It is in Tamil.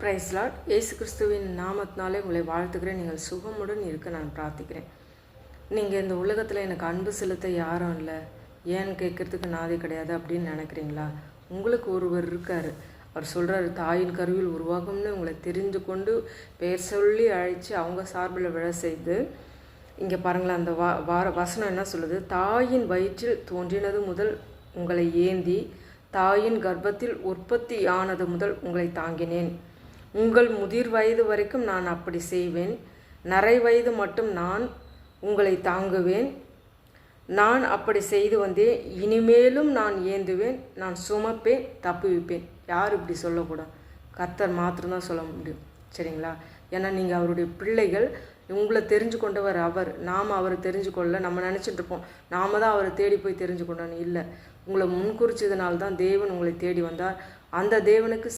Price Lord. இயேசு கிறிஸ்துவின் நாமத்தினாலே உங்களை வாழ்த்துக்கிறேன். நீங்கள் சுகமுடன் இருக்க நான் பிரார்த்திக்கிறேன். நீங்கள் இந்த உலகத்தில் எனக்கு அன்பு செலுத்த யாரும் இல்லை, ஏன்னு கேட்குறதுக்கு நாதே கிடையாது அப்படின்னு நினைக்கிறீங்களா? உங்களுக்கு ஒருவர் இருக்கார். அவர் சொல்கிறார், தாயின் கருவில் உருவாகும்னு உங்களை தெரிந்து கொண்டு பெயர் சொல்லி அழைச்சி அவங்க சார்பில் விழ செய்து. இங்கே பாருங்களேன், அந்த வசனம் என்ன சொல்லுது? தாயின் வயிற்றில் தோன்றினது முதல் உங்களை ஏந்தி, தாயின் கர்ப்பத்தில் உற்பத்தி ஆனது முதல் உங்களை தாங்கினேன். உங்கள் முதிர் வயது வரைக்கும் நான் அப்படி செய்வேன். நரை வயது மட்டும் நான் உங்களை தாங்குவேன். நான் அப்படி செய்து வந்தேன், இனிமேலும் நான் ஏந்துவேன், நான் சுமப்பேன், தப்புவிப்பேன். யார் இப்படி சொல்லக்கூடாது? கர்த்தர் மாத்திரம்தான் சொல்ல முடியும், சரிங்களா? ஏன்னா நீங்கள் அவருடைய பிள்ளைகள். உங்களை தெரிஞ்சு கொண்டவர் அவர். நாம் அவரை தெரிஞ்சு கொள்ள நம்ம நினச்சிட்டு இருப்போம், நாம் தான் அவரை தேடி போய் தெரிஞ்சு கொண்டோன்னு. இல்லை, உங்களை முன்குறிச்சதுனால்தான் தேவன் உங்களை தேடி வந்தார். அந்த தேவனுக்கு